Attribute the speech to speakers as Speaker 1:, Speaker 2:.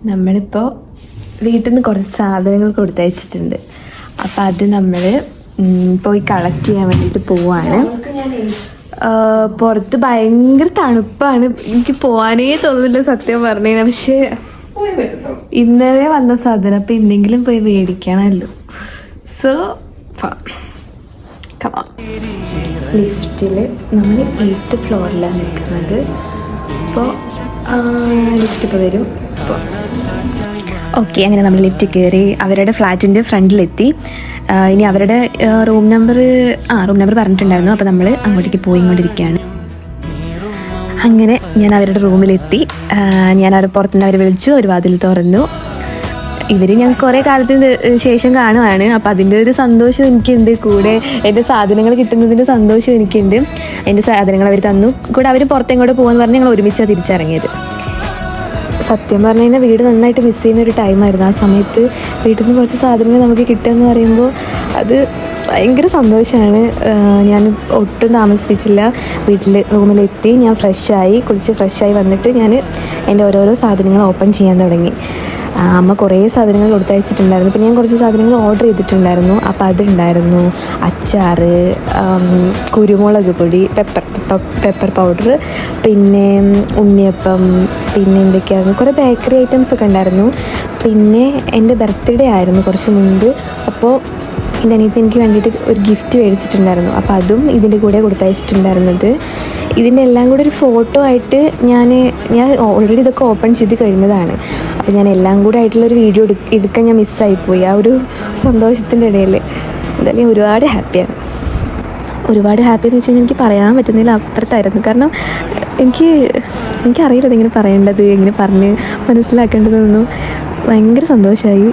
Speaker 1: നമ്മളിപ്പോൾ വീട്ടിൽ നിന്ന് കുറച്ച് സാധനങ്ങൾ കൊടുത്തയച്ചിട്ടുണ്ട്. അപ്പം അത് നമ്മൾ പോയി കളക്ട് ചെയ്യാൻ വേണ്ടിയിട്ട് പോവാണ്. പുറത്ത് ഭയങ്കര തണുപ്പാണ്, എനിക്ക് പോകാനേ തോന്നുന്നില്ല സത്യം പറഞ്ഞു കഴിഞ്ഞാൽ. പക്ഷേ ഇന്നലെ വന്ന സാധനം അപ്പം ഇന്നെങ്കിലും പോയി മേടിക്കണമല്ലോ. സോ ലിഫ്റ്റിൽ നമ്മൾ 8th ഫ്ലോറിലാണ് നിൽക്കുന്നത്. ഇപ്പോൾ ലിഫ്റ്റ് ഇപ്പോൾ വരും. ഇപ്പോൾ ഓക്കെ, അങ്ങനെ നമ്മൾ ലിഫ്റ്റ് കയറി അവരുടെ ഫ്ലാറ്റിൻ്റെ ഫ്രണ്ടിലെത്തി. ഇനി അവരുടെ റൂം നമ്പർ പറഞ്ഞിട്ടുണ്ടായിരുന്നു. അപ്പോൾ നമ്മൾ അങ്ങോട്ടേക്ക് പോയിക്കൊണ്ടിരിക്കുകയാണ്. അങ്ങനെ ഞാൻ അവരുടെ റൂമിലെത്തി. ഞാൻ അവരെ പുറത്തുനിന്ന് അവരെ വിളിച്ചു, ഒരു വാതിൽ തുറന്നു. ഇവർ ഞാൻ കുറേ കാലത്തിന് ശേഷം കാണുവാണ്. അപ്പം അതിൻ്റെ ഒരു സന്തോഷം എനിക്കുണ്ട്. കൂടെ എൻ്റെ സാധനങ്ങൾ കിട്ടുന്നതിൻ്റെ സന്തോഷം എനിക്കുണ്ട്. എൻ്റെ സാധനങ്ങൾ അവർ തന്നു. കൂടെ അവർ പുറത്തെങ്ങോട്ട് പോകുമെന്ന് പറഞ്ഞ് ഞങ്ങൾ ഒരുമിച്ചാണ് തിരിച്ചിറങ്ങിയത്. സത്യം പറഞ്ഞു കഴിഞ്ഞാൽ വീട് നന്നായിട്ട് മിസ് ചെയ്യുന്ന ഒരു ടൈമായിരുന്നു. ആ സമയത്ത് വീട്ടിൽ നിന്ന് കുറച്ച് സാധനങ്ങൾ നമുക്ക് കിട്ടുമെന്ന് പറയുമ്പോൾ അത് ഭയങ്കര സന്തോഷമാണ്. ഞാൻ ഒട്ടും താമസിപ്പിച്ചില്ല. റൂമിലെത്തി ഞാൻ കുളിച്ച് ഫ്രഷായി വന്നിട്ട് ഞാൻ എൻ്റെ ഓരോരോ സാധനങ്ങൾ ഓപ്പൺ ചെയ്യാൻ തുടങ്ങി. അമ്മ കുറേ സാധനങ്ങൾ കൊടുത്തയച്ചിട്ടുണ്ടായിരുന്നു. പിന്നെ ഞാൻ കുറച്ച് സാധനങ്ങൾ ഓർഡർ ചെയ്തിട്ടുണ്ടായിരുന്നു. അപ്പോൾ അതുണ്ടായിരുന്നു അച്ചാർ, കുരുമുളക് പൊടി, പെപ്പർ പൗഡർ, പിന്നെ ഉണ്ണിയപ്പം, പിന്നെ എന്തൊക്കെയായിരുന്നു കുറേ ബേക്കറി ഐറ്റംസ് ഒക്കെ ഉണ്ടായിരുന്നു. പിന്നെ എൻ്റെ ബർത്ത്ഡേ ആയിരുന്നു കുറച്ച് മുൻപ്. അപ്പോൾ എൻ്റെ അനിയത്തി എനിക്ക് വേണ്ടിയിട്ട് ഒരു ഗിഫ്റ്റ് മേടിച്ചിട്ടുണ്ടായിരുന്നു. അപ്പോൾ അതും ഇതിൻ്റെ കൂടെ കൊടുത്തയച്ചിട്ടുണ്ടായിരുന്നത്. ഇതിൻ്റെ എല്ലാം കൂടെ ഒരു ഫോട്ടോ ആയിട്ട് ഞാൻ ഓൾറെഡി ഇതൊക്കെ ഓപ്പൺ ചെയ്ത് കഴിഞ്ഞതാണ്. അപ്പോൾ ഞാൻ എല്ലാം കൂടെ ആയിട്ടുള്ളൊരു വീഡിയോ എടുക്കാൻ ഞാൻ മിസ്സായിപ്പോയി. ആ ഒരു സന്തോഷത്തിൻ്റെ ഇടയിൽ എന്തായാലും ഒരുപാട് ഹാപ്പിയാണ്. ഒരുപാട് ഹാപ്പി എന്ന് വെച്ച് കഴിഞ്ഞാൽ എനിക്ക് പറയാൻ പറ്റുന്നില്ല, അപ്പുറത്തായിരുന്നു. കാരണം എനിക്കറിയില്ല ഇതെങ്ങനെ പറയേണ്ടത്, എങ്ങനെ പറഞ്ഞ് മനസ്സിലാക്കേണ്ടതെന്നൊന്നും. ഭയങ്കര സന്തോഷമായി.